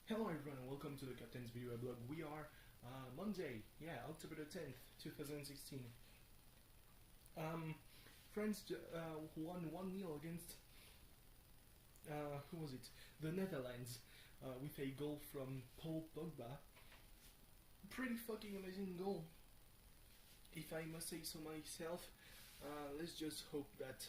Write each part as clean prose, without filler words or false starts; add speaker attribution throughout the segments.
Speaker 1: Hello everyone and welcome to the Captain's Video Weblog. We are Monday, October the 10th, 2016. France won 1-0 against, who was it? The Netherlands, with a goal from Paul Pogba. Pretty fucking amazing goal, if I must say so myself. Let's just hope that,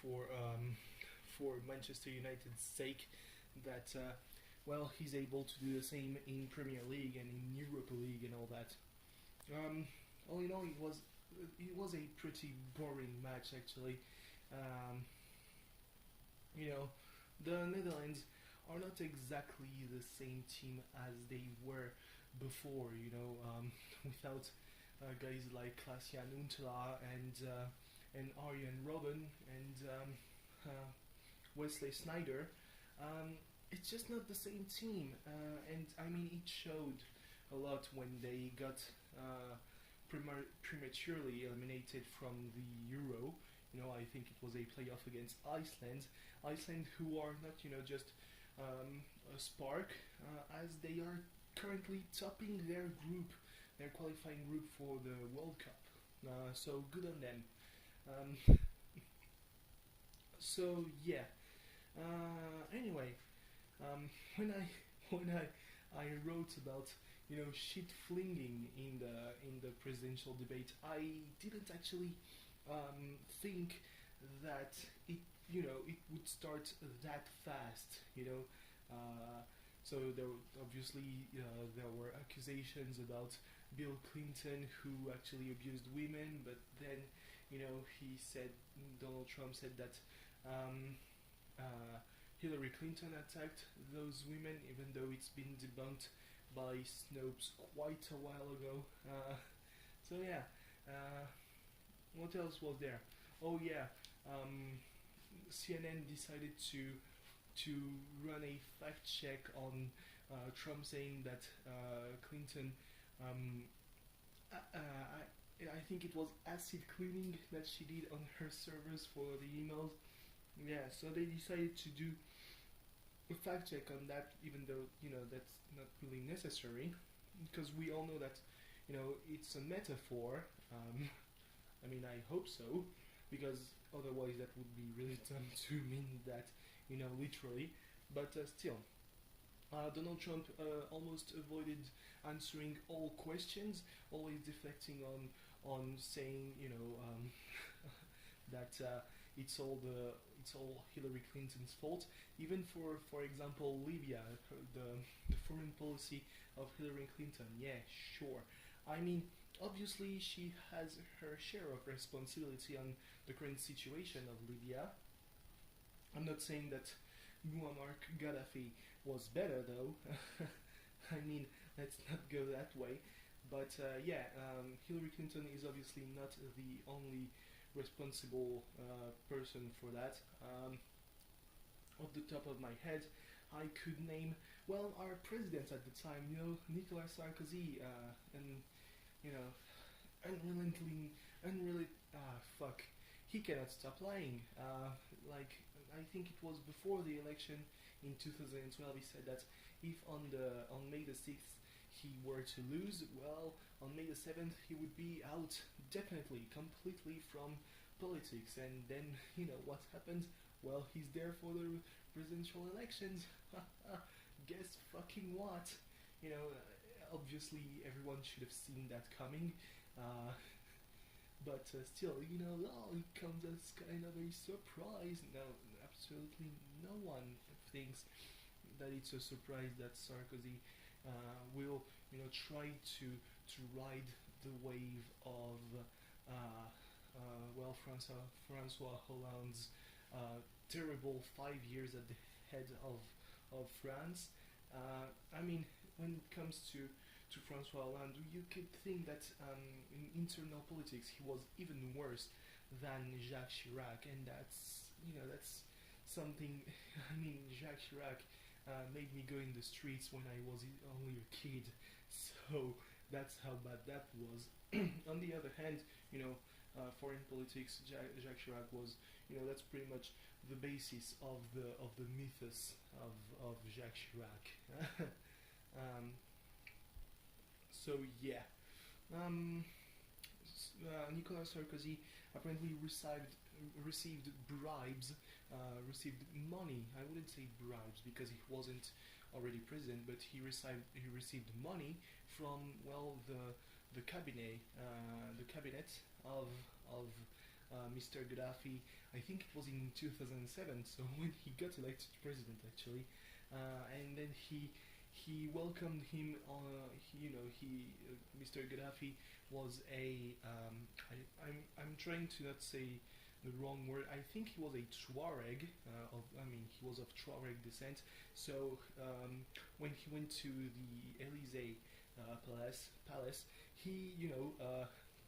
Speaker 1: for Manchester United's sake, that he's able to do the same in Premier League and in Europa League and all that. All in all, it was a pretty boring match actually. You know, the Netherlands are not exactly the same team as they were before. Without guys like Klaas-Jan Huntelaar and Arjen Robben and Wesley Sneijder. It's just not the same team, and I mean it showed a lot when they got prematurely eliminated from the Euro. I think it was a playoff against Iceland. Iceland, who are not, just a spark, as they are currently topping their group, their qualifying group for the World Cup. So good on them. Um, so yeah. Anyway, when I wrote about shit flinging in the presidential debate, I didn't actually think that it would start that fast. So there were accusations about Bill Clinton, who actually abused women, but then Donald Trump said that Hillary Clinton attacked those women, even though it's been debunked by Snopes quite a while ago. So yeah, what else was there? Oh yeah, CNN decided to run a fact check on Trump saying that Clinton, I think it was acid cleaning that she did on her servers for the emails. Yeah, so they decided to do a fact check on that, even though that's not really necessary, because we all know that it's a metaphor. I mean, I hope so, because otherwise that would be really dumb to mean that literally. But still, Donald Trump almost avoided answering all questions, always deflecting on saying that it's all Hillary Clinton's fault. Even for example Libya, the foreign policy of Hillary Clinton. Yeah, sure. I mean, obviously she has her share of responsibility on the current situation of Libya. I'm not saying that Muammar Gaddafi was better though. I mean, let's not go that way. But Hillary Clinton is obviously not the only responsible person for that. Off the top of my head, I could name, our president at the time, Nicolas Sarkozy, and fuck, he cannot stop lying. Like, I think it was before the election in 2012, he said that if on May the 6th he were to lose, on May the 7th he would be out, definitely, completely from politics. And then, what happened? Well, he's there for the presidential elections. Guess fucking what? Obviously everyone should have seen that coming. But still, it comes as kind of a surprise. No, absolutely no one thinks that it's a surprise that Sarkozy will, try to ride the wave of, Francois Hollande's terrible 5 years at the head of France. I mean, when it comes to Francois Hollande, you could think that in internal politics he was even worse than Jacques Chirac, and that's something. I mean, Jacques Chirac made me go in the streets when I was only a kid, so that's how bad that was. On the other hand, foreign politics. Jacques Chirac was, that's pretty much the basis of the mythos of Jacques Chirac. um, so yeah, Nicolas Sarkozy apparently received bribes, received money. I wouldn't say bribes because he wasn't already president, but he received money from, well, the cabinet of Mr. Gaddafi. I think it was in 2007. So when he got elected president, actually, and then he welcomed him. Mr. Gaddafi was I'm trying to not say the wrong word. I think he was a Tuareg. He was of Tuareg descent. So when he went to the Elysee palace, he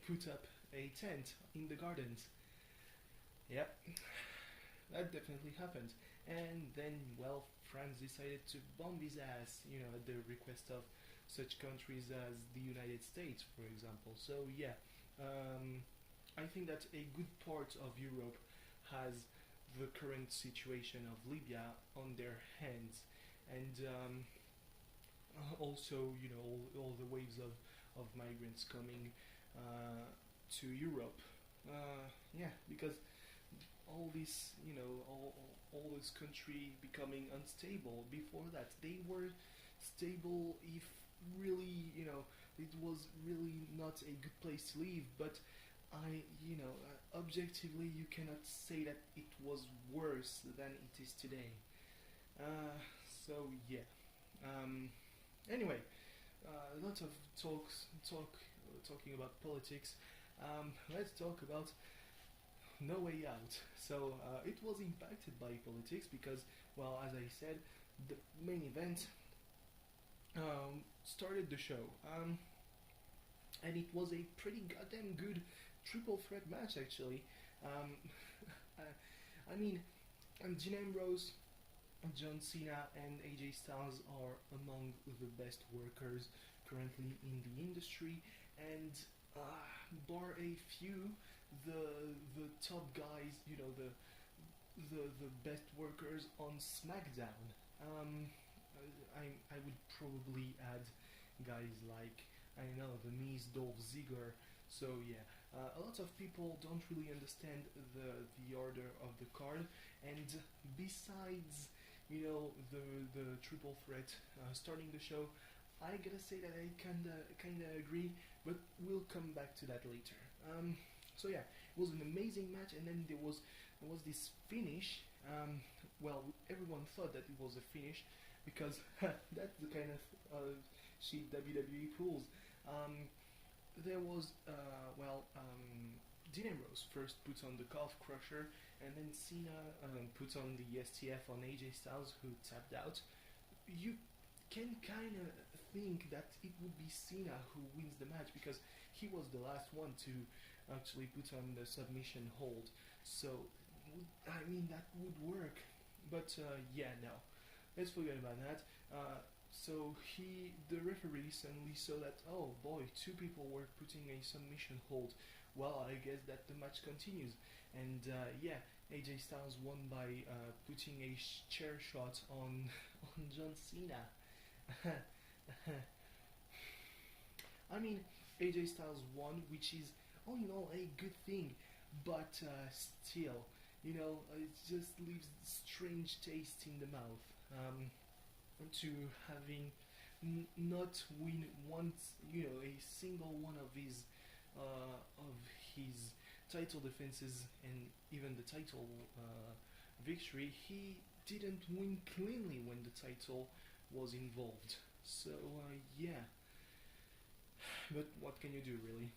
Speaker 1: put up a tent in the gardens. Yep, that definitely happened. And then, well, France decided to bomb his ass, at the request of such countries as the United States, for example. So yeah, I think that a good part of Europe has the current situation of Libya on their hands, and also, all the waves of migrants coming to Europe. Yeah, because all this, all this country becoming unstable. Before that, they were stable, if really, it was really not a good place to live. But objectively, you cannot say that it was worse than it is today. So yeah. Anyway, a lot of talking about politics. Let's talk about No Way Out. So it was impacted by politics because, well, as I said, the main event started the show, and it was a pretty goddamn good triple threat match, actually. I mean, Dean Ambrose, John Cena, and AJ Styles are among the best workers currently in the industry, and bar a few, the top guys, the best workers on Smackdown. I would probably add guys like, I don't know, The Miz, Dolph Ziggler. So yeah, a lot of people don't really understand the order of the card, and besides, the triple threat starting the show, I gotta say that I kinda agree, but we'll come back to that later. So yeah, it was an amazing match, and then there was this finish. Well, everyone thought that it was a finish because that's the kind of shit WWE pulls. There was Dean Ambrose first puts on the calf crusher, and then Cena puts on the STF on AJ Styles, who tapped out. You can kind of think that it would be Cena who wins the match because he was the last one to actually put on the submission hold. So, that would work. But yeah, no. Let's forget about that. So the referee suddenly saw that, oh boy, two people were putting a submission hold. Well, I guess that the match continues. And yeah, AJ Styles won by putting a chair shot on John Cena. AJ Styles won, which is all in all a good thing, but still, it just leaves strange taste in the mouth. To having not win once, a single one of his title defenses and even the title victory, he didn't win cleanly when the title was involved. So yeah, but what can you do, really?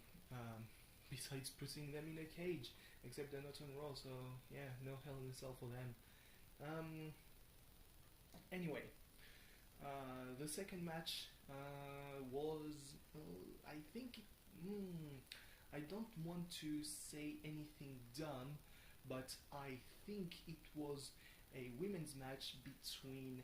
Speaker 1: Besides putting them in a cage, except they're not on Raw, so yeah, no Hell in a Cell for them. Anyway, the second match was, I think, I don't want to say anything dumb, but I think it was a women's match between,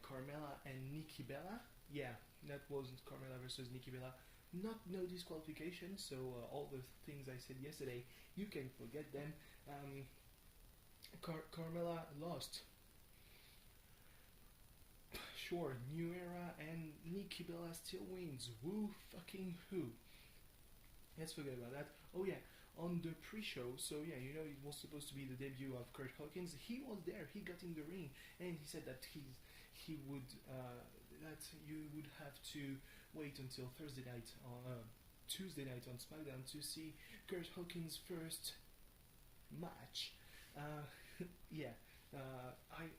Speaker 1: Carmella and Nikki Bella. Yeah, that was Carmella versus Nikki Bella. no disqualification. So all the things I said yesterday, you can forget them. Carmella lost. Sure, new era, and Nikki Bella still wins. Woo fucking who? Let's forget about that. Oh yeah, on the pre-show, so yeah, you know, it was supposed to be the debut of Kurt Hawkins. He was there. He got in the ring, and he said that he would that you would have to wait until Thursday night on Tuesday night on Smackdown to see Kurt Hawkins' first match. Uh, yeah, I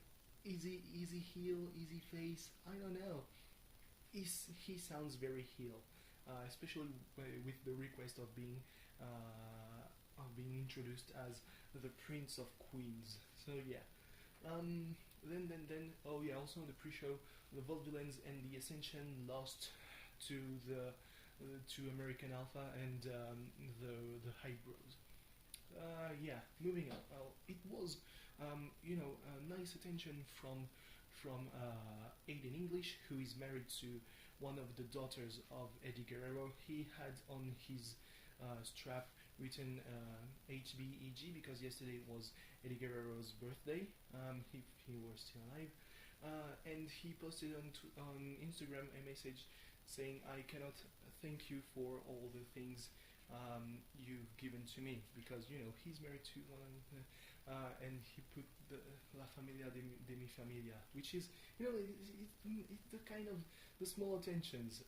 Speaker 1: easy heel, easy face. I don't know. He sounds very heel, especially with the request of being introduced as the Prince of Queens. So yeah. Then. Oh yeah. Also on the pre-show, the Vaudevillains and the Ascension lost to the to American Alpha and the High Bros. Yeah, moving on. It was, nice attention from Aiden English, who is married to one of the daughters of Eddie Guerrero. He had on his strap written HBEG because yesterday was Eddie Guerrero's birthday. He was still alive, and he posted on Instagram a message saying, "I cannot thank you for all the things you've given to me," because he's married to one, and he put the La Familia de mi Familia, which is it's the kind of the small attentions.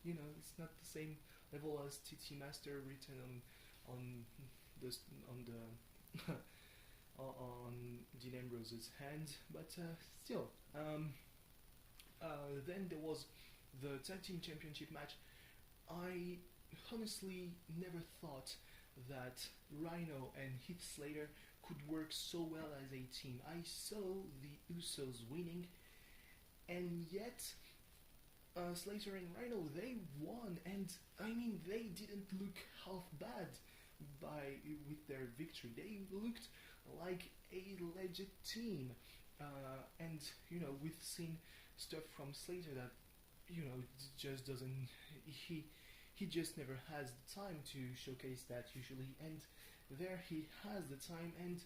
Speaker 1: It's not the same level as Titi Master written on the on Dean Ambrose's hand, but still. Then there was the tag team championship match. I honestly never thought that Rhino and Heath Slater could work so well as a team. I saw the Usos winning, and yet Slater and Rhino, they won, and I mean, they didn't look half bad with their victory. They looked like a legit team, and we've seen stuff from Slater that just doesn't he just never has the time to showcase that usually, and there he has the time, and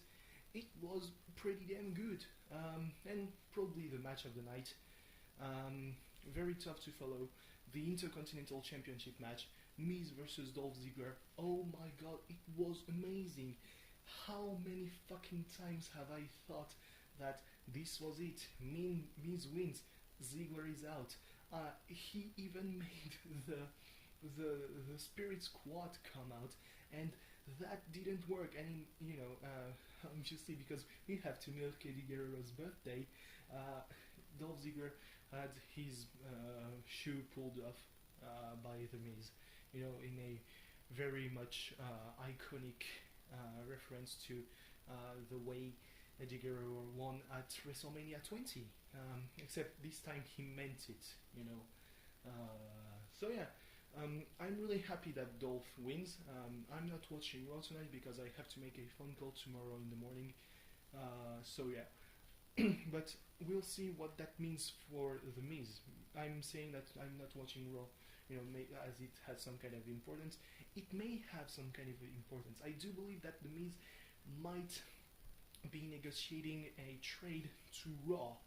Speaker 1: it was pretty damn good, and probably the match of the night. Very tough to follow. The Intercontinental Championship match, Miz versus Dolph Ziggler. Oh my god, it was amazing. How many fucking times have I thought that this was it? Miz wins, Ziggler is out. He even made the Spirit Squad come out, and that didn't work. And obviously because we have to milk Eddie Guerrero's birthday, Dolph Ziggler had his shoe pulled off by the Miz, in a very much iconic reference to the way Eddie Guerrero won at WrestleMania 20. Except this time he meant it, So yeah, I'm really happy that Dolph wins. I'm not watching Raw tonight because I have to make a phone call tomorrow in the morning. So yeah. But we'll see what that means for the Miz. I'm saying that I'm not watching Raw, as it has some kind of importance. It may have some kind of importance. I do believe that the Miz might be negotiating a trade to Raw,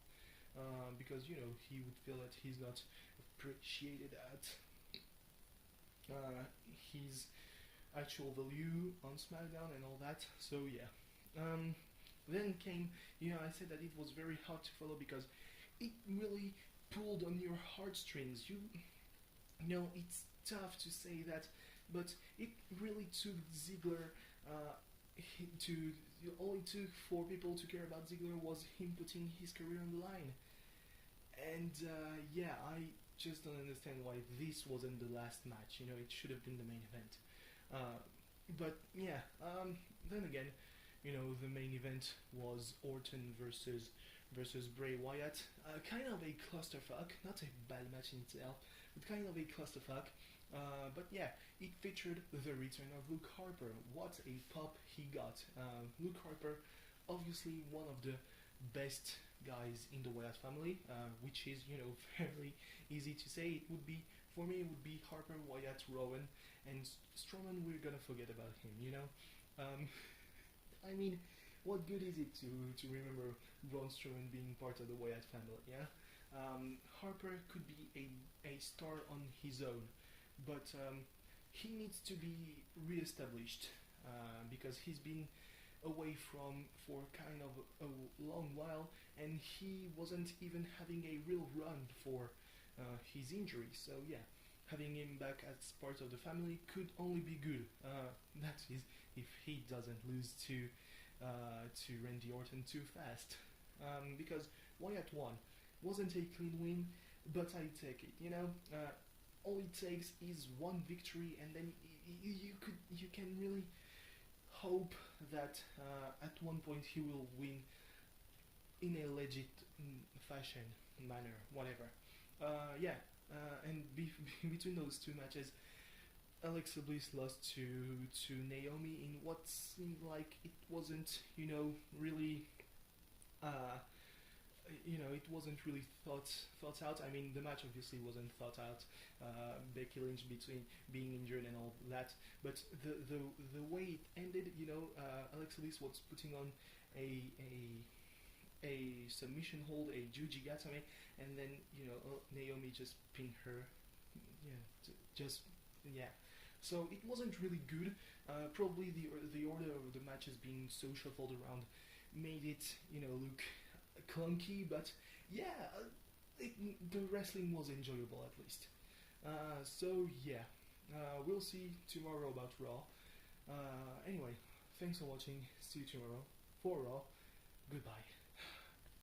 Speaker 1: because he would feel that he's not appreciated at his actual value on SmackDown and all that. So yeah. Then came, I said that it was very hard to follow because it really pulled on your heartstrings. It's tough to say that, but it really took Ziggler all it took for people to care about Ziggler was him putting his career on the line. And I just don't understand why this wasn't the last match. It should have been the main event. But yeah, then again, the main event was Orton versus Bray Wyatt. Kind of a clusterfuck, not a bad match in itself, but kind of a clusterfuck. But yeah, it featured the return of Luke Harper. What a pop he got. Luke Harper, obviously one of the best guys in the Wyatt family, which is, very easy to say. It would be for me, it would be Harper, Wyatt, Rowan, and Strowman. We're gonna forget about him, you know. I mean, what good is it to remember Braun Strowman being part of the Wyatt family? Yeah. Harper could be a star on his own, but he needs to be re-established because he's been away from for kind of a long while, and he wasn't even having a real run for his injury. So yeah, having him back as part of the family could only be good. That is, if he doesn't lose to Randy Orton too fast, because Wyatt won. Wasn't a clean win, but I take it. You know, all it takes is one victory, and then you can really hope that at one point he will win in a legit fashion, manner, whatever. Yeah, and between those two matches, Alexa Bliss lost to Naomi in what seemed like it wasn't, really. It wasn't really thought out. I mean, the match obviously wasn't thought out. Becky Lynch between being injured and all that, but the way it ended, Alexa Bliss was putting on a submission hold, a Juji Gatame, and then Naomi just pinned her. Yeah. So it wasn't really good. Probably the order of the matches being so shuffled around made it look clunky, but yeah, the wrestling was enjoyable at least. So yeah, we'll see tomorrow about Raw. Anyway, thanks for watching. See you tomorrow for Raw. Goodbye.